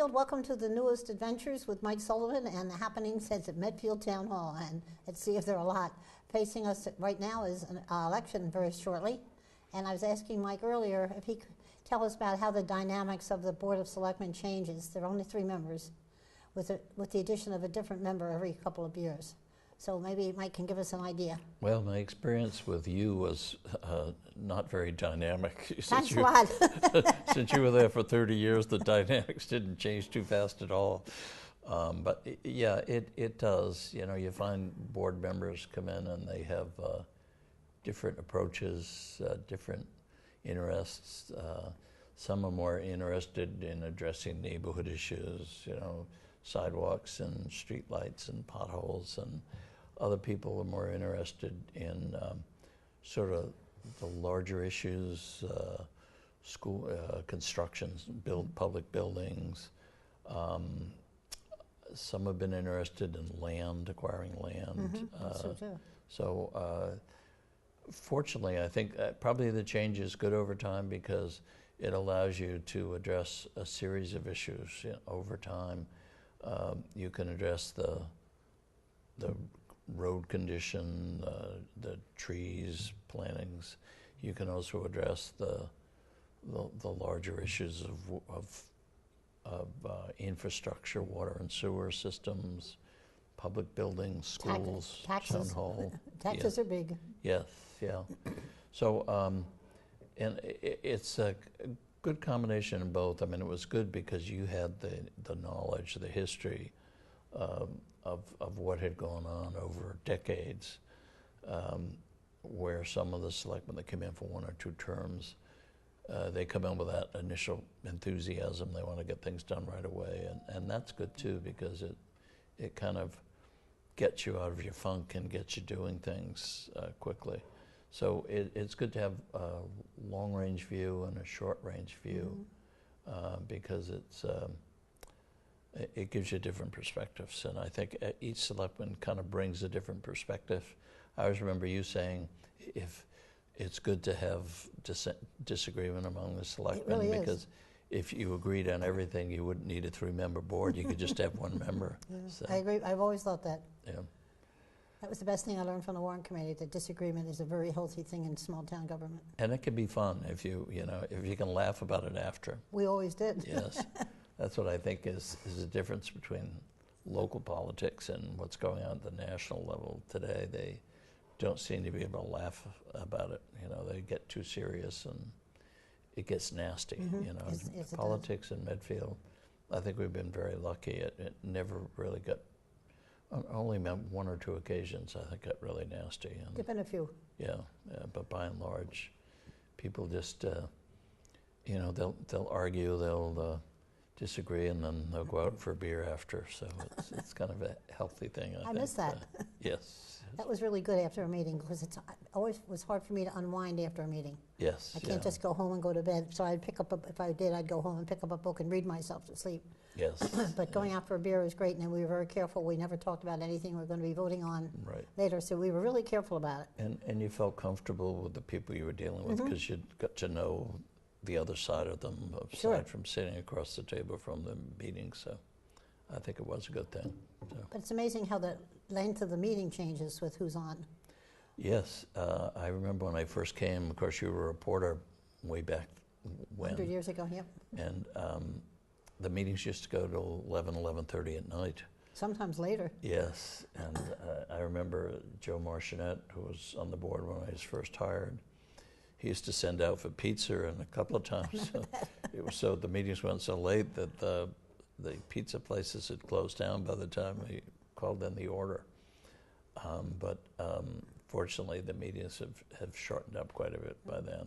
Medfield. Welcome to the newest adventures with Mike Sullivan and the happenings at Medfield Town Hall. And let's see if there are a lot. Facing us right now is an election very shortly. And I was asking Mike earlier if he could tell us about how the dynamics of the Board of Selectmen changes. There are only 3 members with the addition of a different member every couple of years. So maybe Mike can give us an idea. Well, my experience with you was not very dynamic. Thanks a lot. Since you were there for 30 years, the dynamics didn't change too fast at all. But yeah, it does. You know, you find board members come in and they have different approaches, different interests. Some are more interested in addressing neighborhood issues, you know, sidewalks and streetlights and potholes, and other people are more interested in sort of the larger issues, school constructions, public buildings. Some have been interested in land, acquiring land. So fortunately, I think probably the change is good over time because it allows you to address a series of issues over time. You can address the road condition, the trees, plantings. You can also address the larger issues of infrastructure, water and sewer systems, public buildings, schools, taxes. town hall. Taxes are big. Yes, yeah. So, and it's a good combination of both. I mean, it was good because you had the knowledge, the history of what had gone on over decades, where some of the selectmen that came in for 1 or 2 terms, they come in with that initial enthusiasm. They want to get things done right away, and that's good too because it kind of gets you out of your funk and gets you doing things quickly. So it's good to have a long-range view and a short-range view because it gives you different perspectives. And I think each selectman kind of brings a different perspective. I always remember you saying if it's good to have disagreement among the selectmen because if you agreed on everything, you wouldn't need a 3-member board. You could just have 1 member. Yeah, So, I agree. I've always thought that. yeah. That was the best thing I learned from the Warren Committee, that disagreement is a very healthy thing in small town government. And it can be fun if you can laugh about it after. We always did. Yes. That's what I think is the difference between local politics and what's going on at the national level today. They don't seem to be able to laugh about it. You know, they get too serious and it gets nasty. You know, Yes, politics in Medfield, I think we've been very lucky. It never really got, only 1 or 2 occasions I think got really nasty. And There've been a few. yeah, but by and large, people just, you know, they'll argue, they'll disagree, and then they'll go out for a beer after. So it's kind of a healthy thing. I think. miss that. Yes. That was really good after a meeting because it always was hard for me to unwind after a meeting. Yes. I can't just go home and go to bed. So I'd pick up, if I did, I'd go home and pick up a book and read myself to sleep. Yes. But going out for a beer was great, and then we were very careful. We never talked about anything we were going to be voting on later, so we were really careful about it. And you felt comfortable with the people you were dealing with because you'd got to know the other side of them, aside from sitting across the table from the meeting. So I think it was a good thing. So. But it's amazing how the length of the meeting changes with who's on. Yes. I remember when I first came, of course, you were a reporter way back when. 100 years ago, yep. And the meetings used to go till 11:30 at night. Sometimes later. Yes, and I remember Joe Marchionette, who was on the board when I was first hired. He used to send out for pizza, and a couple of times the meetings went so late that the pizza places had closed down by the time he called in the order. But fortunately, the meetings have shortened up quite a bit by then,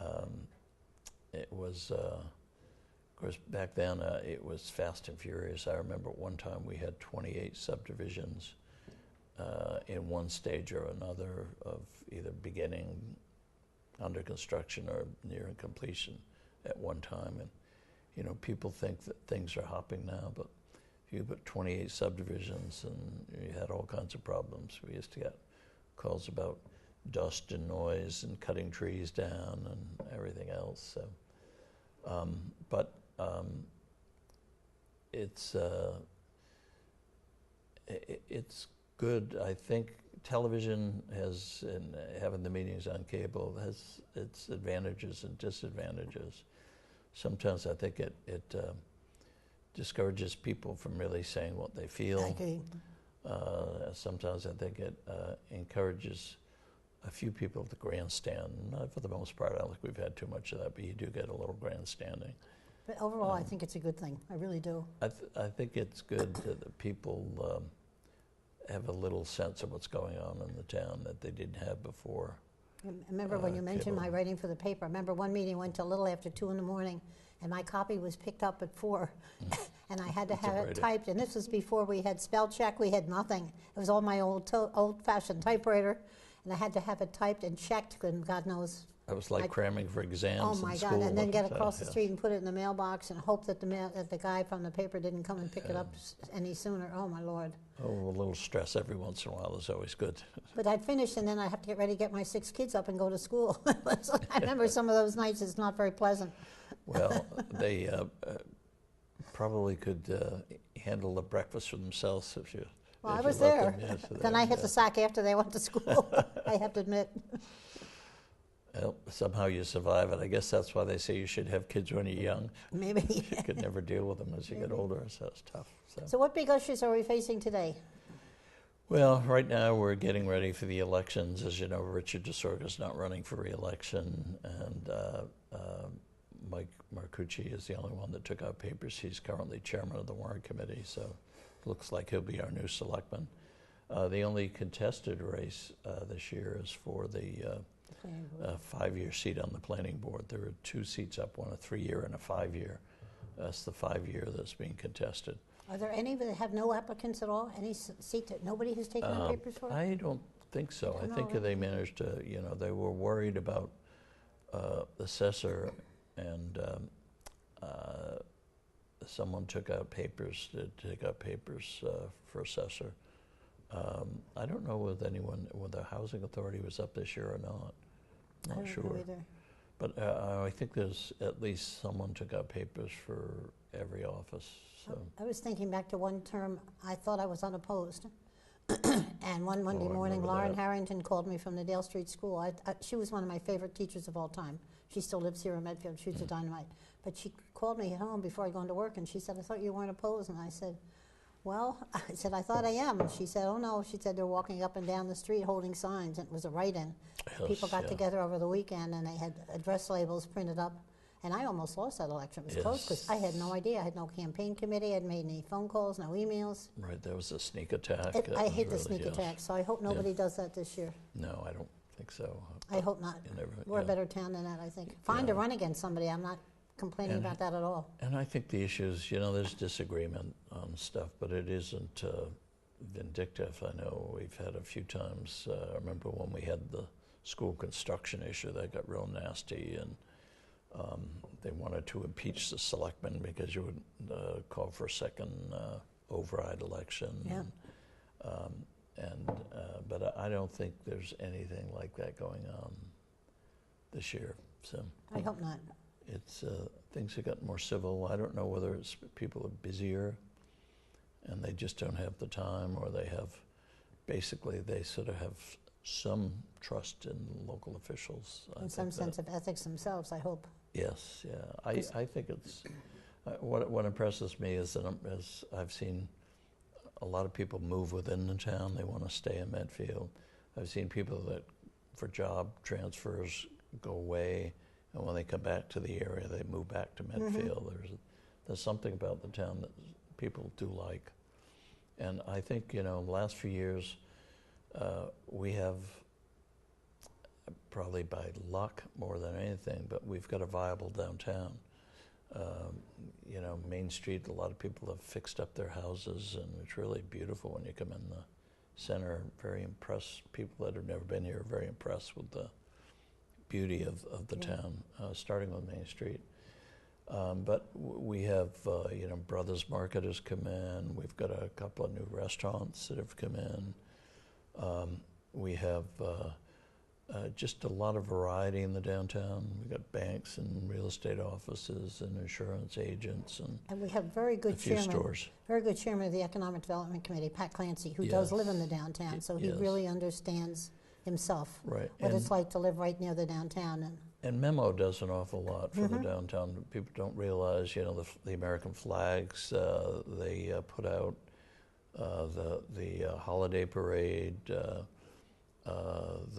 and it was. Of course, back then it was fast and furious. I remember at one time we had 28 subdivisions in one stage or another of either beginning, under construction, or near completion at one time. And you know, people think that things are hopping now, but if you put 28 subdivisions, and you had all kinds of problems. We used to get calls about dust and noise and cutting trees down and everything else. So, it's it's good. I think television has, and having the meetings on cable has its advantages and disadvantages. Sometimes I think it discourages people from really saying what they feel. I agree. Sometimes I think it encourages a few people to grandstand. Not for the most part, I don't think we've had too much of that, but you do get a little grandstanding. But overall, I think it's a good thing. I really do. I think it's good that people have a little sense of what's going on in the town that they didn't have before. I remember when you mentioned my writing for the paper. I remember one meeting went till a little after 2 in the morning, and my copy was picked up at 4, and I had to have it typed. And this was before we had spell check. We had nothing. It was on my old-fashioned typewriter, and I had to have it typed and checked. And God knows. It was like cramming for exams. Oh my in God! school, And then get wasn't across it? the street and put it in the mailbox and hope that the guy from the paper didn't come and pick it up any sooner. Oh my Lord! Oh, a little stress every once in a while is always good. But I'd finish, and then I have to get ready to get my 6 kids up and go to school. So I remember some of those nights. It's not very pleasant. Well, they probably could handle the breakfast for themselves if you. Well, if I you was let there. them, yes, Then I hit the sack after they went to school. I have to admit. Well, somehow you survive it. I guess that's why they say you should have kids when you're young. Maybe. You could never deal with them as you get older, so it's tough. So what big issues are we facing today? Well, right now we're getting ready for the elections. As you know, Richard DeSorga's not running for re-election, and Mike Marcucci is the only one that took out papers. He's currently chairman of the warrant committee, so it looks like he'll be our new selectman. The only contested race this year is for the 5-year seat on the planning board. There are 2 seats up, one a 3-year and a 5-year. That's the 5-year that's being contested. Are there any that have no applicants at all? Any seat that nobody has taken out papers for? I don't think so. I think they managed to, they were worried about the assessor, and someone took out papers for assessor. I don't know whether the housing authority was up this year or not. Not sure. Know either. But I think there's at least someone took out papers for every office. So. I was thinking back to one term, I thought I was unopposed. And one Monday I morning, remember Lauren that. Harrington called me from the Dale Street School. She was one of my favorite teachers of all time. She still lives here in Medfield. She's a dynamite. But she called me at home before I go into work, and she said, I thought you weren't opposed. And I said, well, I said, I thought I am. And she said, oh, no. She said, they're walking up and down the street holding signs. And it was a write-in. Yes, People got together over the weekend, and they had address labels printed up. And I almost lost that election. It was close because I had no idea. I had no campaign committee. I hadn't made any phone calls, no emails. Right, there was a sneak attack. I hate the sneak attack, so I hope nobody does that this year. No, I don't think so. I hope not. We're a better town than that, I think. Fine to run against somebody. I'm not complaining about that at all. And I think the issue is, there's disagreement on stuff, but it isn't vindictive. I know we've had a few times. I remember when we had the school construction issue that got real nasty, and they wanted to impeach the selectmen because you would call for a second override election. Yeah. But I don't think there's anything like that going on this year. So I hope not. it's things have gotten more civil. I don't know whether it's people are busier and they just don't have the time, or they sort of have some trust in local officials. And some sense of ethics themselves, I hope. Yes, yeah. I think it's, what impresses me is that as I've seen a lot of people move within the town. They want to stay in Medfield. I've seen people that for job transfers go away, and when they come back to the area, they move back to Medfield. There's something about the town that people do like. And I think, the last few years, we have, probably by luck more than anything, but we've got a viable downtown. Main Street, a lot of people have fixed up their houses, and it's really beautiful when you come in the center. Very impressed. People that have never been here are very impressed with the beauty of the town, starting with Main Street. But we have, Brothers Market has come in. We've got a couple of new restaurants that have come in. We have just a lot of variety in the downtown. We've got banks and real estate offices and insurance agents and we have very good a few chairman, stores. very good chairman of the Economic Development Committee, Pat Clancy, who does live in the downtown, so he really understands himself what it's like to live right near the downtown. And Memo does an awful lot for the downtown. People don't realize, you know, the American flags. They put out the holiday parade, the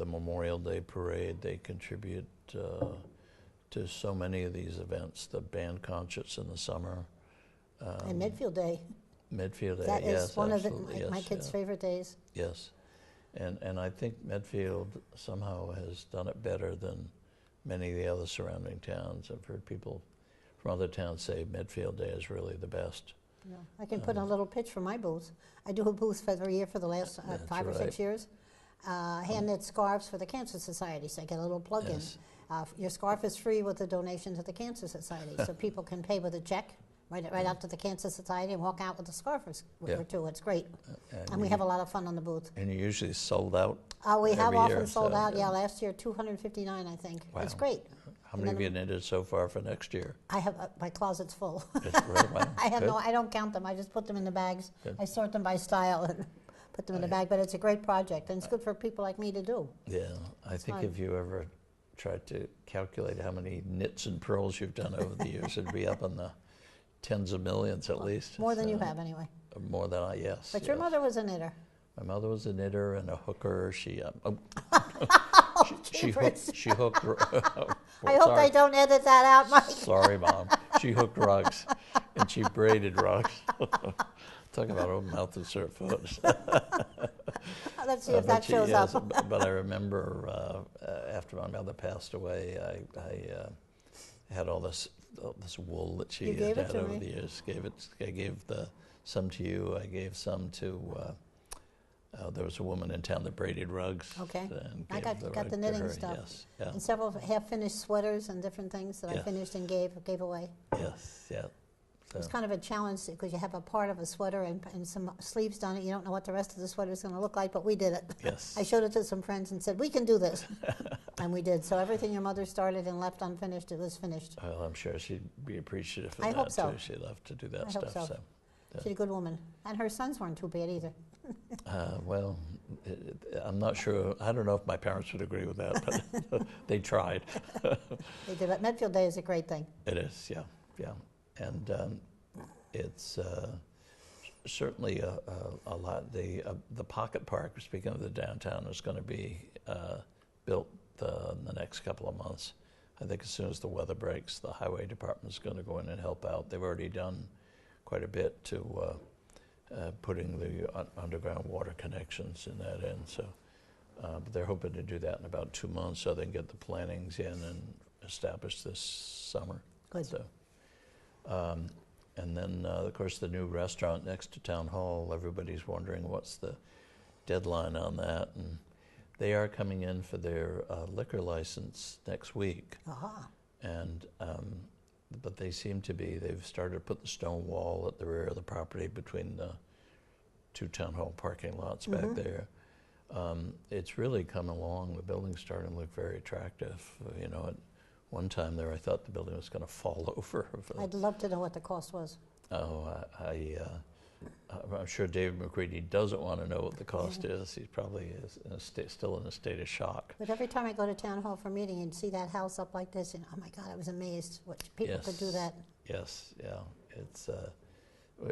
Memorial Day parade. They contribute to so many of these events. The band concerts in the summer. And Medfield Day. Medfield Day, that yes, is one of my absolutely, kids' favorite days. Yes, and I think Medfield somehow has done it better than many of the other surrounding towns. I've heard people from other towns say Medfield Day is really the best. Yeah. I can put in a little pitch for my booth. I do a booth every year for the last 5 or 6 years. Hand-knit scarves for the Cancer Society, so I get a little plug-in. Your scarf is free with a donation to the Cancer Society, so people can pay with a check, write it right out to the Cancer Society, and walk out with a scarf or two. It's great. And we have a lot of fun on the booth. And you're usually sold out? We have every often year, sold out. Yeah, last year 259, I think. Wow. It's great. How many have you knitted so far for next year? I have my closet's full. Wow. I don't count them. I just put them in the bags. Good. I sort them by style and put them in the bag. But it's a great project, and it's good for people like me to do. Yeah, I think fun. if you ever tried to calculate how many knits and pearls you've done over the years, it'd be up in the tens of millions at least. More than you have, anyway. More than I, yes. But your mother was a knitter. My mother was a knitter and a hooker. She she Jeepers. hooked. I hope they don't edit that out, Mike. Sorry, Mom. She hooked rugs, and she braided rugs. Talk about open mouth and short foot. Let's see if that shows up. But I remember after my mother passed away, I had all this wool that she had over the years. I gave some to you. I gave some to. There was a woman in town that braided rugs. Okay. And I got the knitting stuff. Yes. Yeah. And several half-finished sweaters and different things that I finished and gave away. Yes. Yeah. It was kind of a challenge because you have a part of a sweater and some sleeves done it. You don't know what the rest of the sweater is going to look like, but we did it. Yes. I showed it to some friends and said, we can do this. And we did. So everything your mother started and left unfinished, it was finished. Well, I'm sure she'd be appreciative of I that, hope so. too. She loved to do that I stuff. hope so. Yeah. She's a good woman. And her sons weren't too bad either. Well, I'm not sure. I don't know if my parents would agree with that, but they tried. They did. But Medfield Day is a great thing. It is, yeah. And it's certainly a lot. The Pocket Park, speaking of the downtown, is going to be built in the next couple of months. I think as soon as the weather breaks, the highway department is going to go in and help out. They've already done quite a bit to putting the underground water connections in that end. So, but they're hoping to do that in about 2 months, so they can get the plannings in and establish this summer. Good. So, and then, of course, the new restaurant next to Town Hall. Everybody's wondering what's the deadline on that, and they are coming in for their liquor license next week. And but they seem to be, they've started to put the stone wall at the rear of the property between the two Town Hall parking lots back there. It's really come along. The building's starting to look very attractive. You know, at one time there I thought the building was going to fall over. I'd love to know what the cost was. I'm sure David McCready doesn't want to know what the cost is. He probably is still in a state of shock. But every time I go to Town Hall for a meeting and see that house up like this, and oh my God, I was amazed what people could do that. Yes, yeah. It's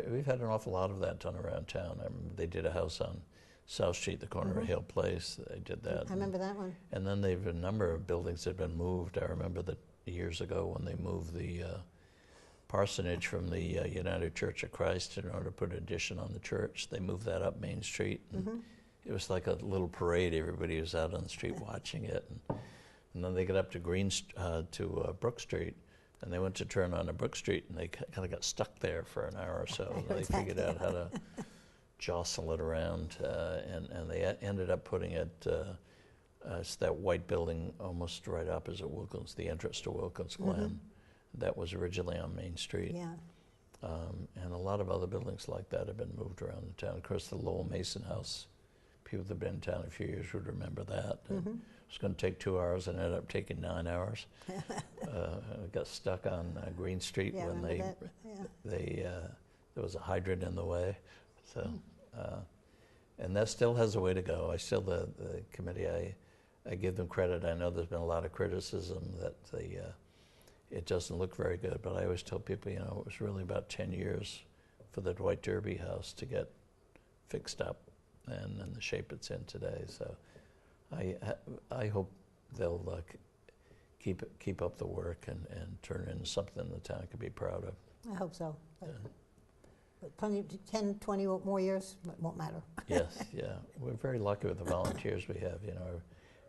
we've had an awful lot of that done around town. I remember they did a house on South Street, the corner of Hale Place. They did that. I remember that one. And then they've a number of buildings that have been moved. I remember that years ago when they moved the parsonage from the United Church of Christ in order to put an addition on the church. They moved that up Main Street. And it was like a little parade. Everybody was out on the street watching it. And then they got up to Brook Street, and they went to turn onto Brook Street, and they kind of got stuck there for an hour or so. They figured out how to jostle it around, and they ended up putting it, it's that white building almost right opposite Wilkins, the entrance to Wilkins Glen. That was originally on Main Street. Yeah. And a lot of other buildings like that have been moved around the town. Of course, the Lowell Mason House people that have been in town a few years would remember that. It was going to take 2 hours and ended up taking 9 hours. I got stuck on Green Street when there was a hydrant in the way. So, and that still has a way to go. The committee, I give them credit. I know there's been a lot of criticism that it doesn't look very good, but I always tell people, it was really about 10 years for the Dwight Derby House to get fixed up and in the shape it's in today. So I hope they'll keep up the work and turn it into something the town can be proud of. I hope so. But 10, 20 more years, it won't matter. Yes, yeah. We're very lucky with the volunteers we have.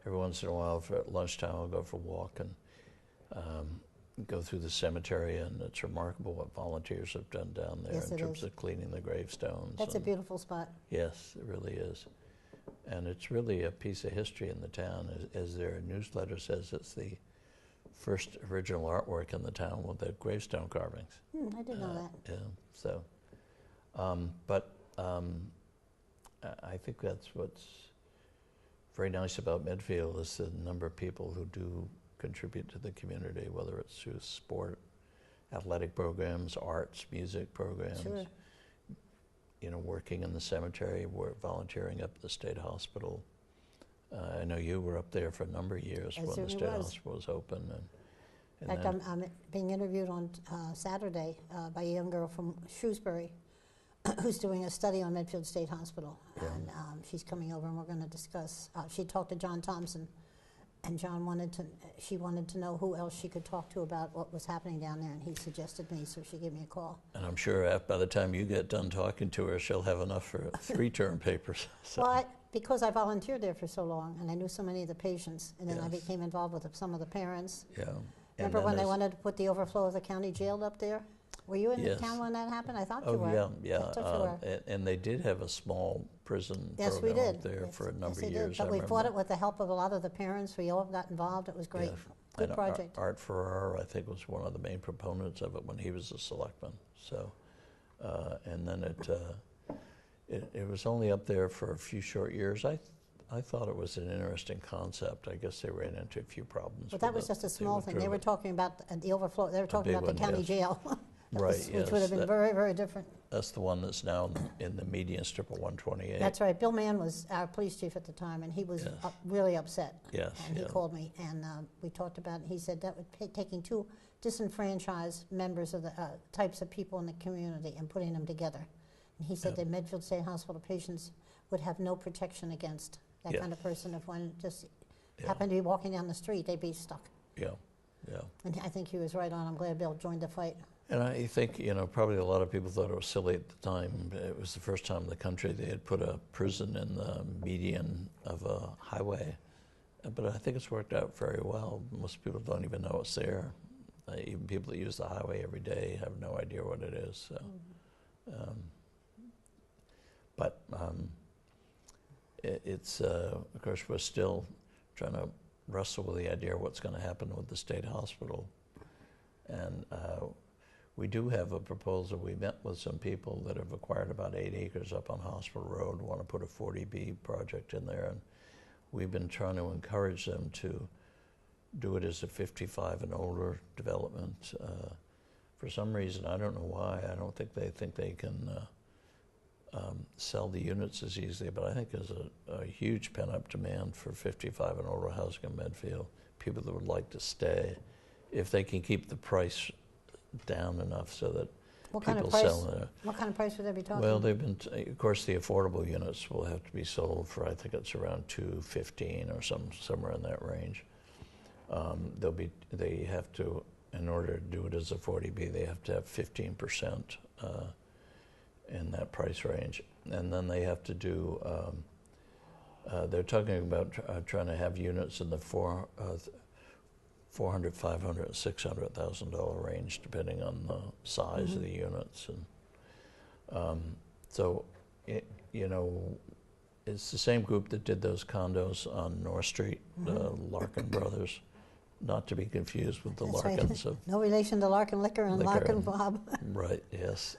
Every once in a while at lunchtime I'll go for a walk and go through the cemetery, and it's remarkable what volunteers have done down there in terms of cleaning the gravestones. That's a beautiful spot. Yes, it really is. And it's really a piece of history in the town. As their newsletter says, it's the first original artwork in the town with the gravestone carvings. I didn't know that. Yeah, so. I think that's what's very nice about Medfield is the number of people who do contribute to the community, whether it's through sport, athletic programs, arts, music programs. Sure. Working in the cemetery, volunteering up at the state hospital. I know you were up there for a number of years when the state hospital was open. In fact, I'm being interviewed on Saturday by a young girl from Shrewsbury who's doing a study on Medfield State Hospital. Yeah. And she's coming over and we're going to discuss. She talked to John Thompson, and she wanted to know who else she could talk to about what was happening down there, and he suggested me, so she gave me a call. And I'm sure by the time you get done talking to her, she'll have enough for 3 term papers. So. Well, because I volunteered there for so long, and I knew so many of the patients, and then I became involved with some of the parents. Yeah. Remember when they wanted to put the overflow of the county jail up there? Were you in the town when that happened? I thought you were. Oh, yeah. I thought you were. And they did have a small prison Yes, we program did. up there for a number of Yes, years. did. But we fought it with the help of a lot of the parents. We all got involved. It was great. Yeah. Good And project. Art Farrar, I think, was one of the main proponents of it when he was a selectman. So, and then it was only up there for a few short years. I thought it was an interesting concept. I guess they ran into a few problems. But that was just a small thing. They were talking about the overflow. They were talking about the county jail. Right, which would have been very, very different. That's the one that's now in the median strip of 128. That's right. Bill Mann was our police chief at the time, and he was really upset. Yes. And he called me, and we talked about it. He said that would be taking 2 disenfranchised members of the types of people in the community and putting them together. And he said that Medfield State Hospital patients would have no protection against that kind of person. If one just happened to be walking down the street, they'd be stuck. Yeah, yeah. And I think he was right on. I'm glad Bill joined the fight. And I think, probably a lot of people thought it was silly at the time. It was the first time in the country they had put a prison in the median of a highway. But I think it's worked out very well. Most people don't even know it's there. Even people that use the highway every day have no idea what it is. So, it's, of course, we're still trying to wrestle with the idea of what's going to happen with the state hospital. And we do have a proposal. We met with some people that have acquired about 8 acres up on Hospital Road, want to put a 40B project in there. And we've been trying to encourage them to do it as a 55 and older development. For some reason, I don't know why, I don't think they can sell the units as easily, but I think there's a huge pent-up demand for 55 and older housing in Medfield, people that would like to stay, if they can keep the price down enough so that people sell there. What kind of price would they be talking? Well, they've been, of course, the affordable units will have to be sold for, I think it's around $215 or somewhere in that range. They have to, in order to do it as a 40B, they have to have 15% in that price range. And then they have to do, they're talking about trying to have units in the $400,000, $500,000, $600,000 range, depending on the size of the units. And so, it's the same group that did those condos on North Street, the Larkin brothers, not to be confused with the That's Larkins. Right. No relation to Larkin Liquor and Larkin Bob. Right, yes.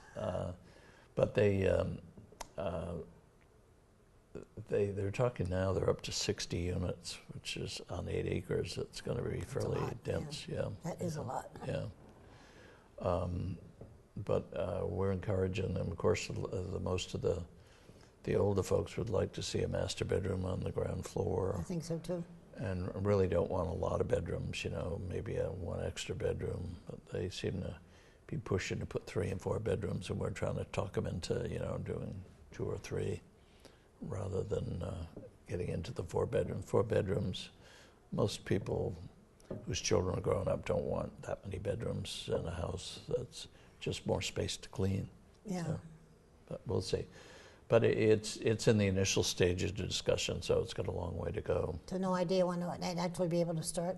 But they they're talking now, they're up to 60 units, which is on 8 acres. It's going to be fairly dense, yeah. That is a lot. Yeah. But we're encouraging them. Of course, most of the older folks would like to see a master bedroom on the ground floor. I think so too. And really don't want a lot of bedrooms, maybe one extra bedroom. But they seem to be pushing to put 3 and 4 bedrooms, and we're trying to talk them into, doing 2 or 3 rather than getting into the 4 bedrooms. 4 bedrooms, most people whose children are growing up don't want that many bedrooms in a house. That's just more space to clean. Yeah. So, but we'll see. But it's in the initial stages of discussion, so it's got a long way to go. So no idea when they'd actually be able to start?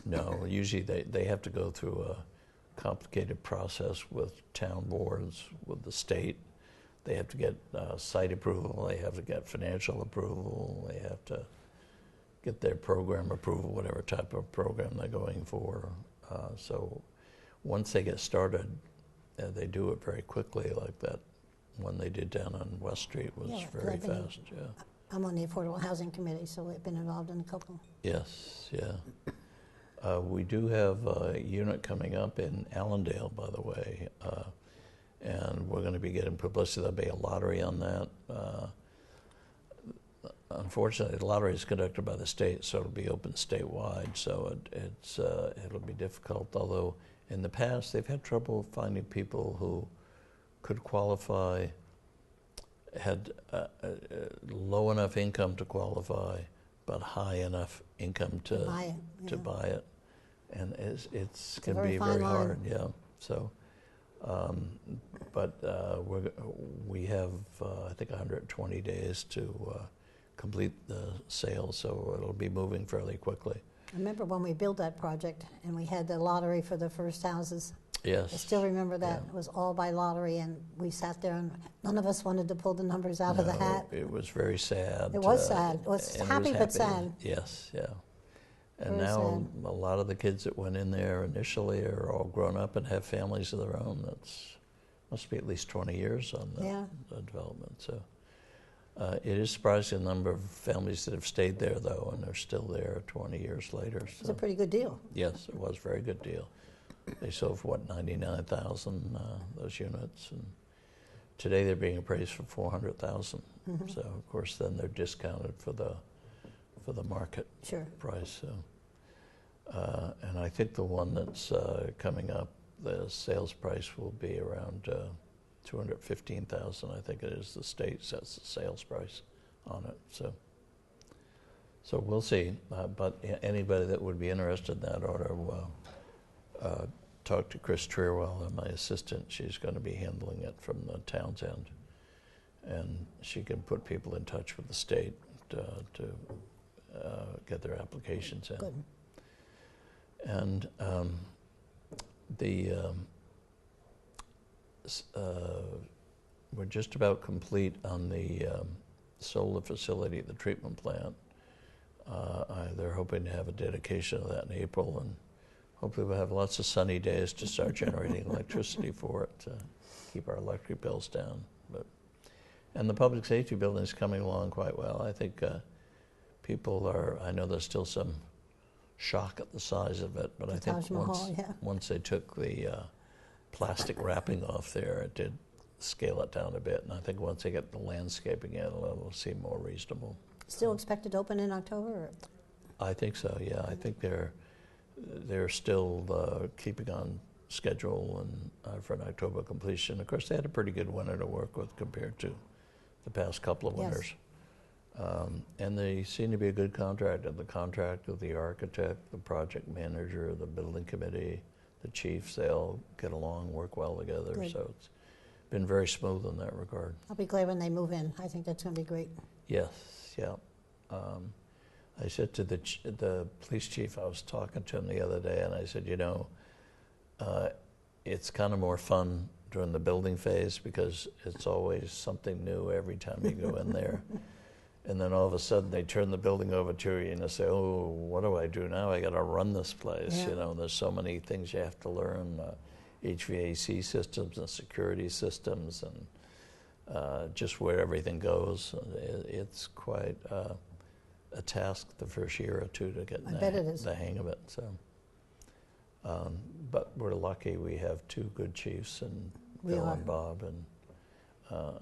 No, usually they have to go through a complicated process with town boards, with the state. They have to get site approval, they have to get financial approval, they have to get their program approval, whatever type of program they're going for. So once they get started, they do it very quickly, like that one they did down on West Street was very fast. Yeah. I'm on the Affordable Housing Committee, so we've been involved in a couple. Yes, yeah. We do have a unit coming up in Allendale, by the way, and we're going to be getting publicity. There'll be a lottery on that. Unfortunately, the lottery is conducted by the state, so it'll be open statewide, so it'll be difficult, although in the past they've had trouble finding people who could qualify, had low enough income to qualify, but high enough income to buy it. And it's can be very hard, yeah. So, but we have, I think, 120 days to complete the sale, so it'll be moving fairly quickly. I remember when we built that project and we had the lottery for the first houses. Yes. I still remember that. Yeah. It was all by lottery, and we sat there and none of us wanted to pull the numbers out of the hat. It was very sad. It was sad. It was happy but sad. Yes, yeah. And very now sad. A lot of the kids that went in there initially are all grown up and have families of their own. That's must be at least 20 years on the development. So it is surprising the number of families that have stayed there, though, and they're still there 20 years later. So. It's a pretty good deal. Yes, it was a very good deal. They sold for, 99,000, those units, and today they're being appraised for 400,000. Mm-hmm. So, of course, then they're discounted for the market price. So, and I think the one that's coming up, the sales price will be around 215,000. I think it is. The state sets the sales price on it. So we'll see. But anybody that would be interested in that ought to talk to Chris Treerwell, my assistant. She's going to be handling it from the town's end, and she can put people in touch with the state to get their applications in. Good. And we're just about complete on the solar facility at the treatment plant. They're hoping to have a dedication of that in April, and hopefully we'll have lots of sunny days to start generating electricity for it to keep our electric bills down. And the public safety building is coming along quite well. I think people are, I know there's still some shock at the size of it, but I think once they took the plastic wrapping off there, it did scale it down a bit. And I think once they get the landscaping in, it'll seem more reasonable. Still expected to open in October? Or? I think so, yeah. I think they're still keeping on schedule and for an October completion. Of course, they had a pretty good winter to work with compared to the past couple of winters. And they seem to be a good contractor. The contractor, the architect, the project manager, the building committee, the chiefs, they all get along, work well together. Good. So it's been very smooth in that regard. I'll be glad when they move in. I think that's going to be great. Yes, yeah. I said to the police chief, I was talking to him the other day, and I said, it's kind of more fun during the building phase because it's always something new every time you go in there. And then all of a sudden they turn the building over to you and they say, oh, what do I do now? I got to run this place. Yeah. There's so many things you have to learn, HVAC systems and security systems. And just where everything goes. It's quite a task the first year or two to get the hang of it. So, but we're lucky we have two good chiefs, and Bill and Bob, and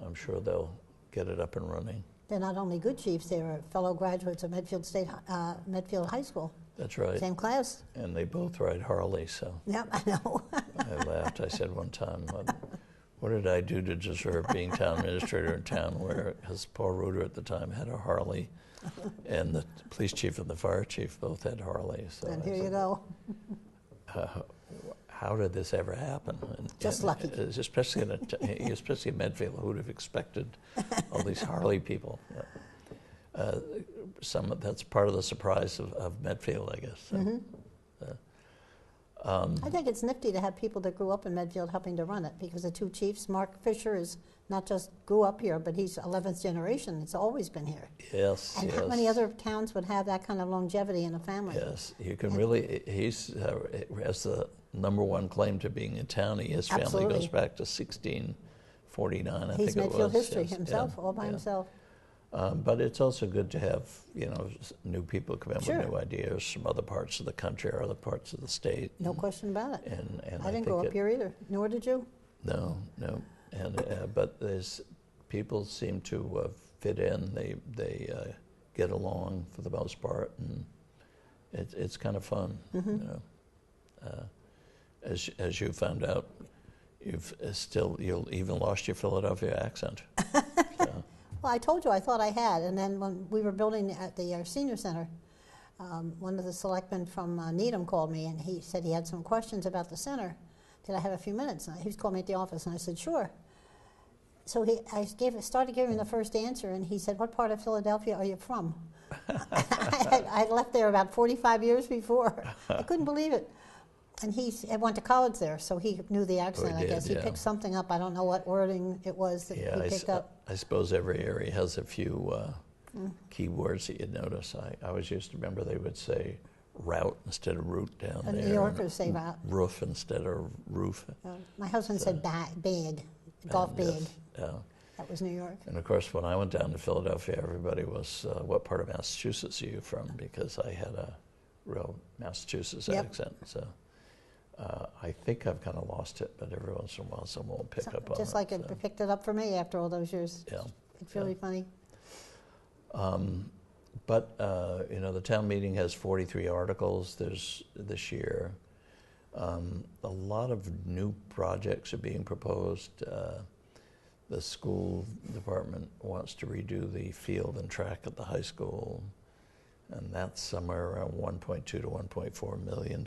I'm sure they'll get it up and running. They're not only good chiefs, they're fellow graduates of Medfield High School. That's right. Same class. And they both ride Harley, so. Yep, I know. I laughed. I said one time, what did I do to deserve being town administrator in town where, because Paul Reuter at the time had a Harley, and the police chief and the fire chief both had Harleys. So and here you go. How did this ever happen? Just lucky. Especially in Medfield, who would have expected all these Harley people? That's part of the surprise of Medfield, I guess. So, mm-hmm. I think it's nifty to have people that grew up in Medfield helping to run it, because the two chiefs, Mark Fisher is not just grew up here, but he's 11th generation. It's always been here. Yes. And how many other towns would have that kind of longevity in a family? Yes, you can really. He's has the #1 claim to being in town. His family Absolutely. goes back to 1649. I think he's Medfield history yes, himself, all by himself. But it's also good to have, new people come in Sure. with new ideas from other parts of the country or other parts of the state. No question about it. And I didn't grow up here either, nor did you. No. And but people seem to fit in. They get along for the most part, and it's kind of fun. Mm-hmm. As you found out, you'll even lost your Philadelphia accent. So. Well, I told you I thought I had, and then when we were building at the senior center, one of the selectmen from Needham called me, and he said he had some questions about the center. Did I have a few minutes? And he was calling me at the office, and I said, sure. So I started giving him the first answer, and he said, what part of Philadelphia are you from? I left there about 45 years before. I couldn't believe it. And I went to college there, so he knew the accent, I guess. He picked something up. I don't know what wording it was that he picked up. I suppose every area has a few key words that you'd notice. I always used to remember they would say route instead of route down there. New Yorkers say route. Roof instead of roof. My husband said bag, golf bag. Yes, yeah. That was New York. And of course, when I went down to Philadelphia, everybody was, what part of Massachusetts are you from? Because I had a real Massachusetts accent. So I think I've kind of lost it, but every once in a while someone will pick up on it. Just like it picked it up for me after all those years. Yeah. It's really funny. But the town meeting has 43 articles this year. A lot of new projects are being proposed. The school department wants to redo the field and track at the high school, and that's somewhere around $1.2 to $1.4 million.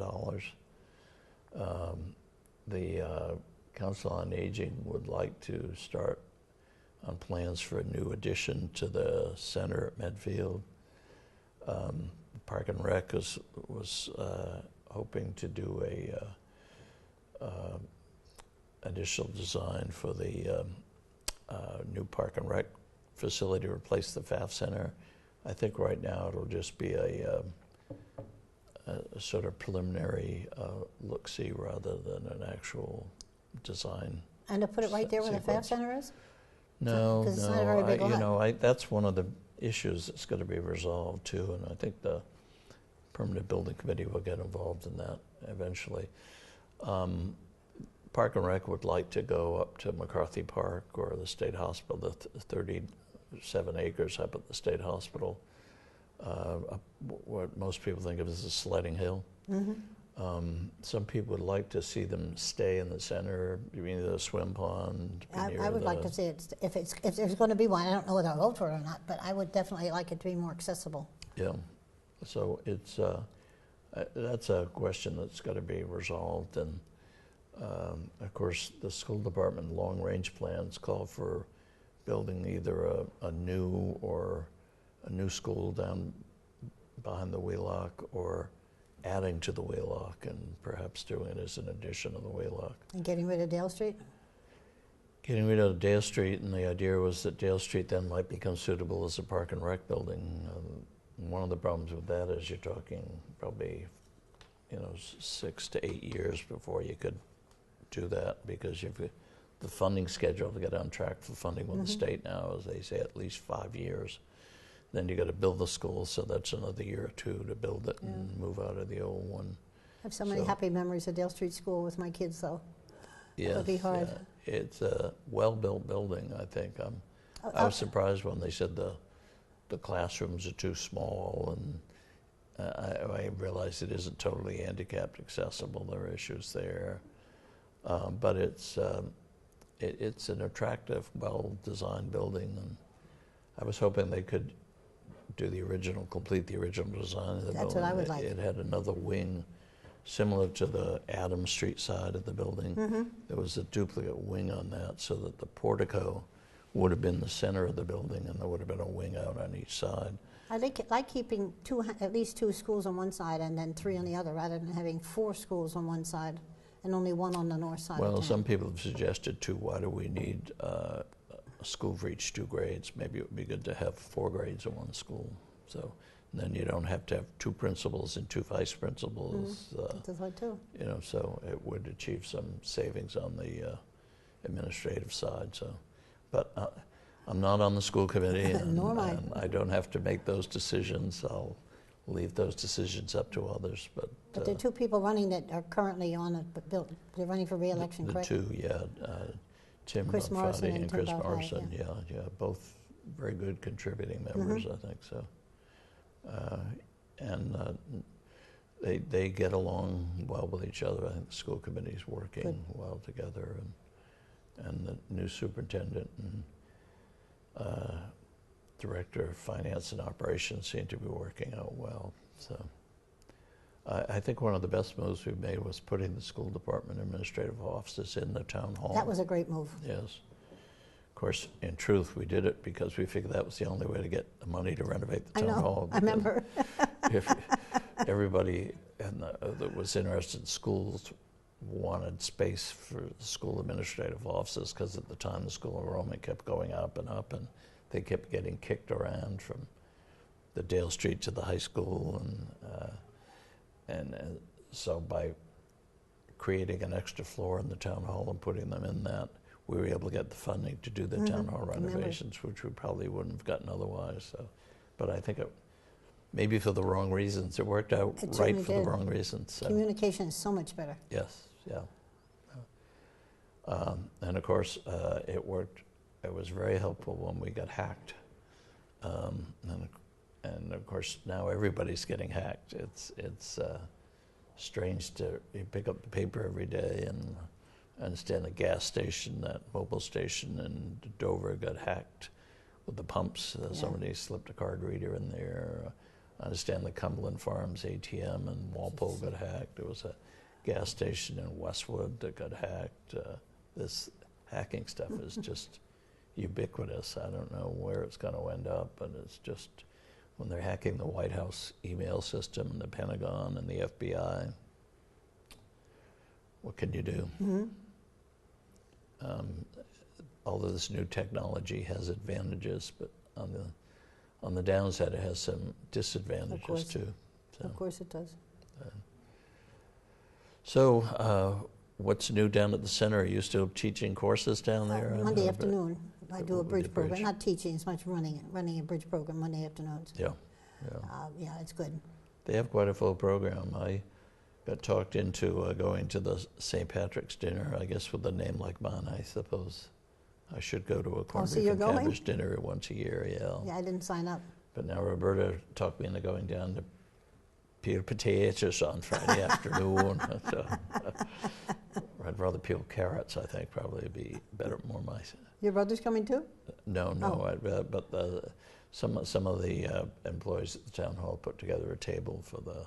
The Council on Aging would like to start on plans for a new addition to the center at Medfield. Park and Rec was hoping to do a additional design for the new Park and Rec facility to replace the FAF Center. I think right now it'll just be a sort of preliminary look-see rather than an actual design. And to put it right there where the FAF Center is? No, it's not a very big lot. That's one of the issues that's going to be resolved too, and I think the Permanent Building Committee will get involved in that eventually. Park and Rec would like to go up to McCarthy Park or the State Hospital, the 37 acres up at the State Hospital, what most people think of as a sledding hill. Mm-hmm. Some people would like to see them stay in the center, near the swim pond. I would like to see it, if there's going to be one. I don't know whether I'll vote for it or not, but I would definitely like it to be more accessible. Yeah, so it's that's a question that's got to be resolved, and of course the school department long-range plans call for building either a new school down behind the Wheelock, or adding to the Wheelock and perhaps doing it as an addition of the Wheelock. And getting rid of Dale Street? Getting rid of Dale Street, and the idea was that Dale Street then might become suitable as a Park and Rec building. One of the problems with that is you're talking probably 6 to 8 years before you could do that, because the the funding schedule to get on track for funding with the state now is they say at least 5 years. Then you got to build the school, so that's another year or two to build it and move out of the old one. I have so many happy memories of Dale Street School with my kids, though. Yes, it would be hard. It's a well-built building, I think. I was surprised when they said the classrooms are too small, and I realized it isn't totally handicapped accessible. There are issues there, but it's an attractive, well-designed building, and I was hoping they could complete the original design of the building. That's what I would like. It had another wing similar to the Adams Street side of the building. There was a duplicate wing on that, so that the portico would have been the center of the building, and there would have been a wing out on each side. I like keeping at least 2 schools on one side and then 3 on the other, rather than having 4 schools on one side and only 1 on the north side. Well, some people have suggested too, why do we need a school for each 2 grades? Maybe it would be good to have 4 grades in one school. So then you don't have to have 2 principals and 2 vice principals. That's right too. You know, so it would achieve some savings on the administrative side. So, but I'm not on the school committee, and, Nor am I. and I don't have to make those decisions. I'll leave those decisions up to others. But there are 2 people running that are currently on it, but they're running for re-election, correct? The 2, yeah. Tim Chris Morrison Bonfatti and Tim Chris Bonfatti, Morrison, yeah, both very good contributing members, I think so. And they get along well with each other. I think the school committee's working well together, and the new superintendent and director of finance and operations seem to be working out well. So I think one of the best moves we've made was putting the school department administrative offices in the town hall. That was a great move. Yes. Of course, in truth, we did it because we figured that was the only way to get the money to renovate the town hall. I remember. If everybody that was interested in schools wanted space for the school administrative offices, because at the time the school enrollment kept going up, and they kept getting kicked around from the Dale Street to the high school, and so by creating an extra floor in the town hall and putting them in that, we were able to get the funding to do the town hall renovations, which we probably wouldn't have gotten otherwise. So, but I think maybe for the wrong reasons, it worked out right for the wrong reasons. So. Communication is so much better. Yes, yeah. And of course, it worked. It was very helpful when we got hacked. And of course, now everybody's getting hacked. It's strange to pick up the paper every day and understand the gas station, that mobile station in Dover got hacked with the pumps. Somebody slipped a card reader in there. I understand the Cumberland Farms ATM in Walpole got hacked. There was a gas station in Westwood that got hacked. This hacking stuff is just ubiquitous. I don't know where it's going to end up, but it's just when they're hacking the White House email system and the Pentagon and the FBI, what can you do? Although this new technology has advantages, but on the downside, it has some disadvantages too. So, of course it does. So, what's new down at the center? Are you still teaching courses down there? Monday afternoon, I do a bridge program. Not teaching as much, running a bridge program Monday afternoons. Yeah. Yeah, it's good. They have quite a full program. I got talked into going to the St. Patrick's dinner. I guess with a name like mine, I suppose I should go to a corned beef and cabbage dinner once a year. Yeah, I didn't sign up. But now Roberta talked me into going down to peel potatoes on Friday afternoon. So, I'd rather peel carrots. I think probably would be better, more my. Your brother's coming too? No. But some of the employees at the town hall put together a table for the.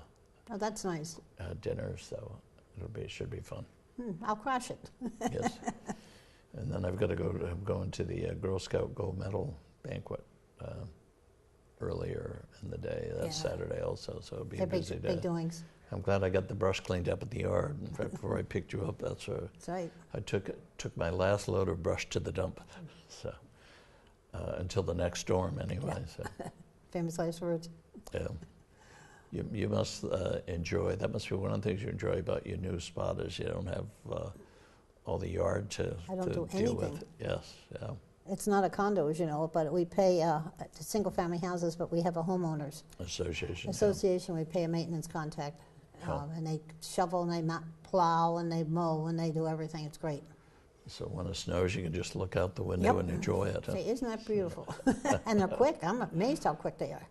Oh, that's nice. Dinner, so it should be fun. I'll crash it. Yes. And then I've got to go. I'm going to the Girl Scout Gold Medal banquet earlier in the day. That's Saturday also, so it'll be a busy day. Big doings. I'm glad I got the brush cleaned up at the yard. In fact, before I picked you up, that's right. I took my last load of brush to the dump. So until the next storm, anyway. So. Famous last words. Yeah. You must enjoy. That must be one of the things you enjoy about your new spot is you don't have all the yard to I don't do deal anything. with. Yes, yeah. It's not a condo, as you know, but we pay single-family houses, but we have a homeowners Association. association. We pay a maintenance contact, Yeah. and they shovel and they plow and they mow and they do everything. It's great. So when it snows, you can just look out the window and enjoy it. Huh? See, isn't that beautiful? And they're quick. I'm amazed how quick they are.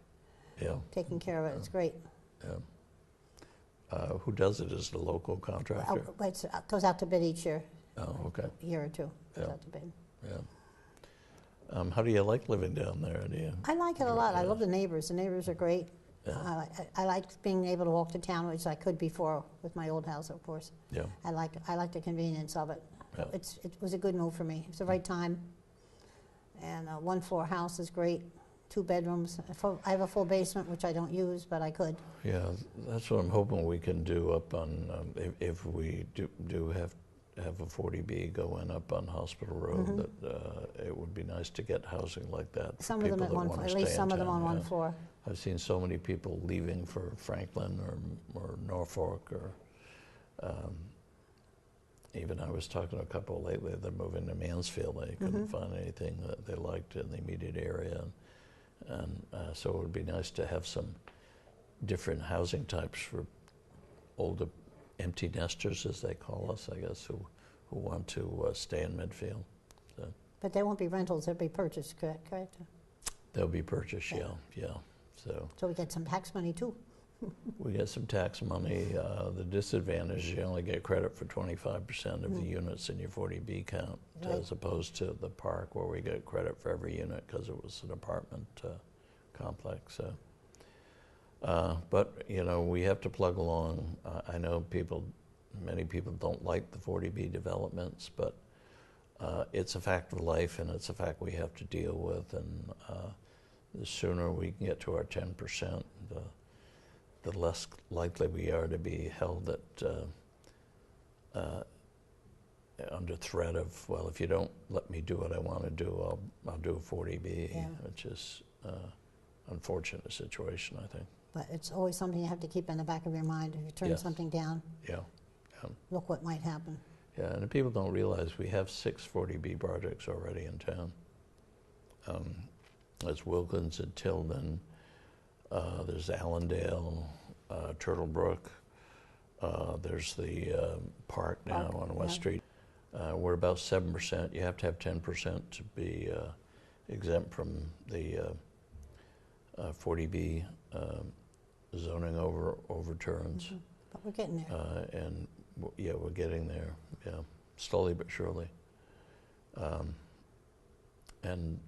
Yeah. Taking care of it. It's great. Yeah. Who does it? Is the local contractor? It goes out to bid each year. Oh, okay. A year or two. Goes Yeah. out to bid. Yeah. How do you like living down there? Do you? I like it a lot. I love the neighbors. The neighbors are great. Yeah. I like being able to walk to town, which I could before with my old house, of course. Yeah. I like the convenience of it. Yeah. It was a good move for me. It's the right time. And a one-floor house is great. 2 bedrooms. I have a full basement, which I don't use, but I could. Yeah, that's what I'm hoping we can do up on, if we do have a 40B going up on Hospital Road, Mhm. that it would be nice to get housing like that. Some of them at one floor, at least some of them on one floor. I've seen so many people leaving for Franklin or Norfolk, or even I was talking to a couple lately, they're moving to Mansfield. They couldn't find anything that they liked in the immediate area. And so it would be nice to have some different housing types for older empty nesters, as they call us, I guess, who want to stay in Medfield. So But they won't be rentals, they'll be purchased, correct? they'll be purchased, yeah. So So we get some tax money too. we get some tax money. The disadvantage is you only get credit for 25% of the units in your 40B count, Right. as opposed to the park where we get credit for every unit because it was an apartment complex. So. But, you know, we have to plug along. I know many people don't like the 40B developments, but it's a fact of life, and it's a fact we have to deal with. And the sooner we can get to our 10%, the less likely we are to be held under threat of, well, if you don't let me do what I want to do, I'll do a 40B, Yeah. which is unfortunate situation, I think. But it's always something you have to keep in the back of your mind. If you turn Yes. something down, Yeah. look what might happen. Yeah, and people don't realize we have 6 40B projects already in town. There's Wilkins and Tilden, there's Allendale, Turtle Brook, there's the park now on West Street. We're about 7%. You have to have 10% to be exempt from the 40B zoning overturns. But we're getting there. And yeah, we're getting there, yeah, slowly but surely. And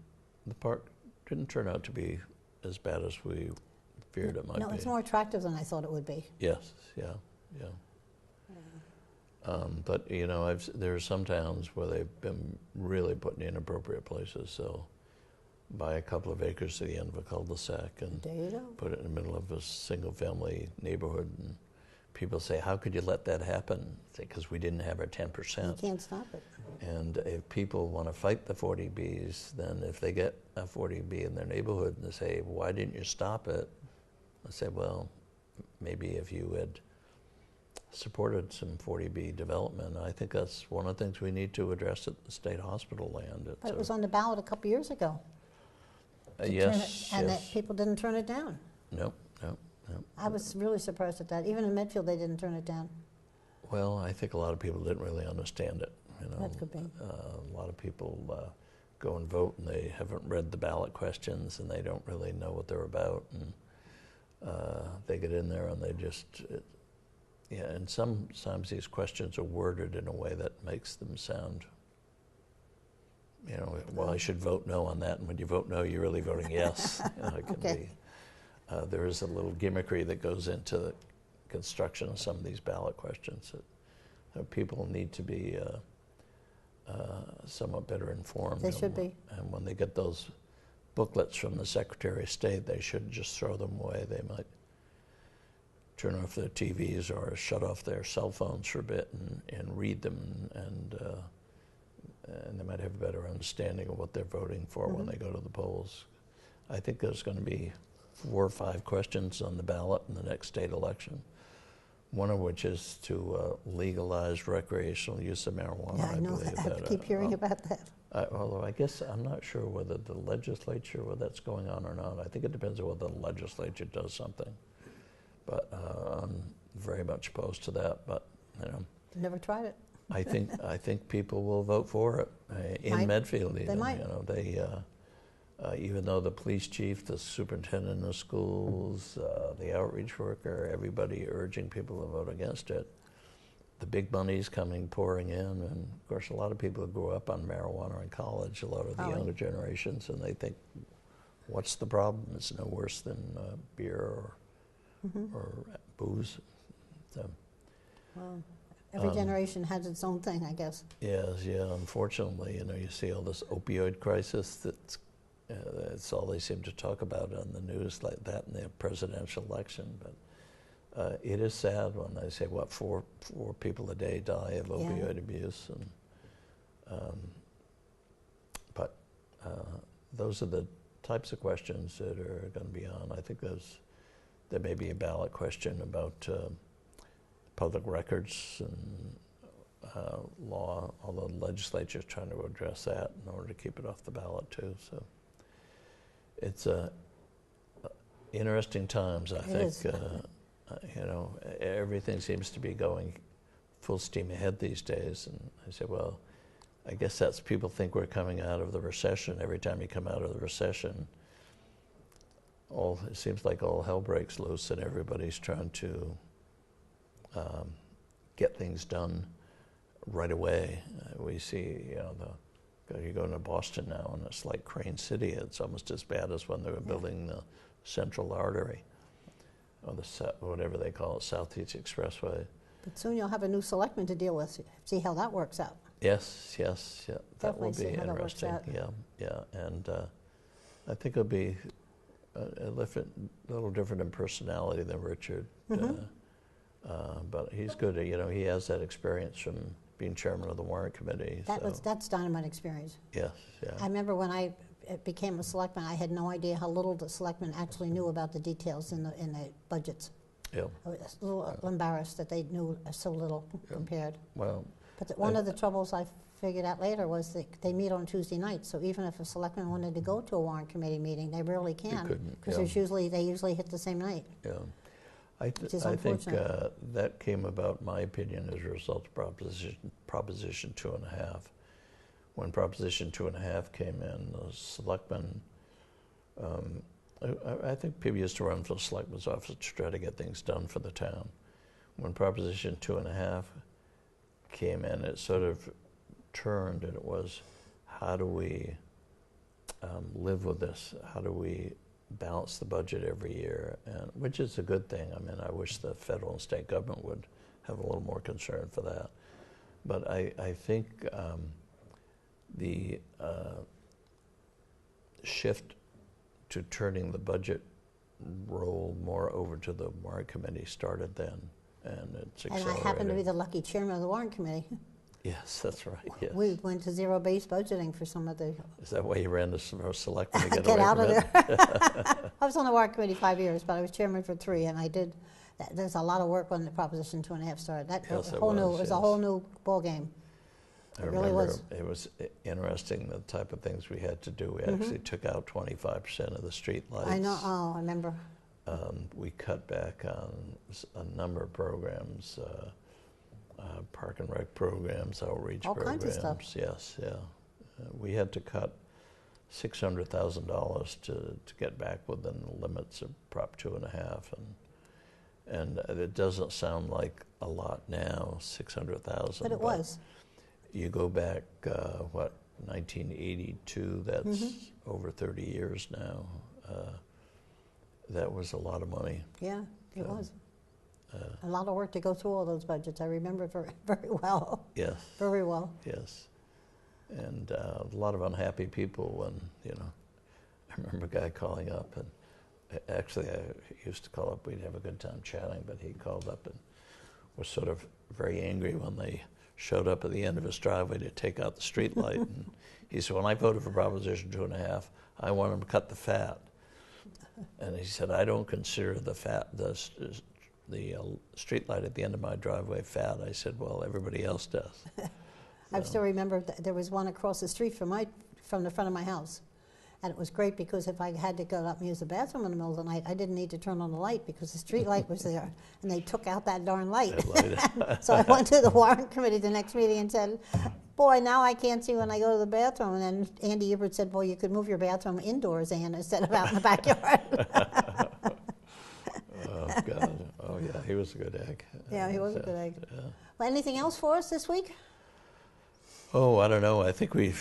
the park didn't turn out to be as bad as we feared it might be. No, it's more attractive than I thought it would be. Yes, yeah. But, you know, there are some towns where they've been really putting in appropriate places. So buy a couple of acres to the end of a cul-de-sac and There you go. put it in the middle of a single-family neighborhood. And people say, how could you let that happen? Because we didn't have our 10%. You can't stop it. And if people want to fight the 40Bs, then if they get a 40B in their neighborhood and they say, why didn't you stop it? I say, well, maybe if you had supported some 40B development, I think that's one of the things we need to address at the state hospital land. But it was on the ballot a couple years ago. Yes, And yes. people didn't turn it down. No. I was really surprised at that. Even in Medfield, they didn't turn it down. Well, I think a lot of people didn't really understand it. You know, That could be. A lot of people go and vote and they haven't read the ballot questions and they don't really know what they're about, and they get in there and they just, and sometimes these questions are worded in a way that makes them sound, you know, well, I should vote no on that, and when you vote no, you're really voting yes. You know, it can Okay. be, there is a little gimmickry that goes into the construction of some of these ballot questions that people need to be somewhat better informed. They should be. And when they get those booklets from the Secretary of State, they shouldn't just throw them away. They might turn off their TVs or shut off their cell phones for a bit and read them, and they might have a better understanding of what they're voting for when they go to the polls. I think there's going to be 4 or 5 questions on the ballot in the next state election one of which is to legalize recreational use of marijuana. Yeah, I know believe that. I keep hearing about that. Although I guess I'm not sure whether the legislature, whether that's going on or not. I think it depends on whether the legislature does something. But I'm very much opposed to that. But you know, Never tried it. I think people will vote for it in Medfield. Even, they might. You know, they even though the police chief, the superintendent of schools, the outreach worker, everybody urging people to vote against it. The big money's pouring in, and of course a lot of people who grew up on marijuana in college, a lot of the younger generations, and they think, what's the problem? It's no worse than beer or booze. So, well, every generation has its own thing, I guess. Yes, yeah, unfortunately, you know, you see all this opioid crisis that's all they seem to talk about on the news, like that in the presidential election, but it is sad when they say, what, four people a day die of opioid abuse. And, but those are the types of questions that are going to be on. I think there may be a ballot question about public records and law, although the legislature is trying to address that in order to keep it off the ballot too. So it's interesting times, I think. You know, everything seems to be going full steam ahead these days. And I said, well, I guess that's people think we're coming out of the recession. Every time you come out of the recession, it seems like all hell breaks loose and everybody's trying to get things done right away. We see, you know, you go into Boston now and it's like Crane City. It's almost as bad as when they were building the Central Artery, or whatever they call it, Southeast Expressway. But soon you'll have a new selectman to deal with. See how that works out. Yes, yeah. That will be see how interesting. That works out. Yeah, and I think it'll be a little different in personality than Richard. But he's good. You know, he has that experience from being chairman of the warrant committee. That's dynamite experience. Yes, yeah. I remember when I became a selectman, I had no idea how little the selectmen actually knew about the details in the budgets. Yeah. I was a little embarrassed that they knew so little compared. Well, but one of the troubles I figured out later was that they meet on Tuesday nights, so even if a selectman wanted to go to a warrant committee meeting, they rarely can, because they usually hit the same night. Yeah. I think that came about, my opinion, as a result of Proposition 2.5. When Proposition 2.5 came in, the selectmen, I think people used to run for the selectman's office to try to get things done for the town. When Proposition 2.5 came in, it sort of turned, and it was, how do we live with this? How do we balance the budget every year? And which is a good thing. I mean, I wish the federal and state government would have a little more concern for that. But I think the shift to turning the budget role more over to the warrant committee started then, and it's accelerated. And I happen to be the lucky chairman of the warrant committee. Yes, that's right. Yes. We went to zero-based budgeting for some of the... Is that why you ran the selectmen to get out of there? I was on the warrant committee 5 years, but I was chairman for 3, and I did. There's a lot of work when the Proposition 2.5 started. That yes, it was a whole new ball game. I remember it was interesting the type of things we had to do. We actually took out 25% of the street lights. I know. Oh, I remember. We cut back on a number of programs. Park and rec programs, outreach programs. Kinds of stuff. Yes, yeah. We had to cut $600,000 to get back within the limits of Prop 2.5, and it doesn't sound like a lot now, $600,000. But it was. You go back, 1982? That's over 30 years now. That was a lot of money. Yeah, it was. A lot of work to go through all those budgets. I remember very, very well. Yes. Very well. Yes. And a lot of unhappy people when, I remember a guy calling up, and actually I used to call up, we'd have a good time chatting, but he called up and was sort of very angry when they showed up at the end of his driveway to take out the street light. And he said, when I voted for Proposition 2.5, I want them to cut the fat. And he said, I don't consider the street light at the end of my driveway fat. I said, well, everybody else does. I still remember there was one across the street from the front of my house. And it was great because if I had to go up and use the bathroom in the middle of the night, I didn't need to turn on the light because the street light was there. And they took out that darn light. So I went to the warrant committee the next meeting and said, boy, now I can't see when I go to the bathroom. And then Andy Ebert said, well, you could move your bathroom indoors, Ann, instead of out in the backyard. Oh, God. Oh, yeah, he was a good egg. Yeah, he was a good egg. Yeah. Well, anything else for us this week? Oh, I don't know. I think we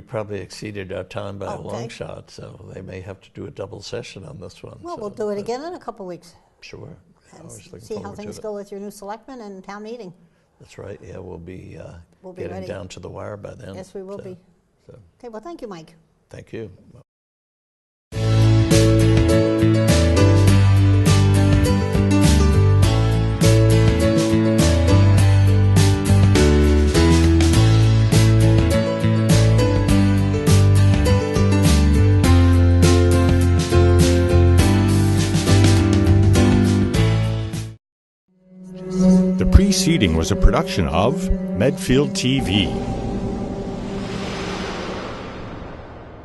probably exceeded our time by a long Okay. shot, so they may have to do a double session on this one. Well, so, we'll do it but again in a couple of weeks. Sure. And Always looking see how forward to things it. go with your new selectmen and town meeting. That's right. Yeah, we'll be Ready. getting down to the wire by then. Yes, we will be. So, Okay, well, thank you, Mike. thank you. The preceding was a production of Medfield TV.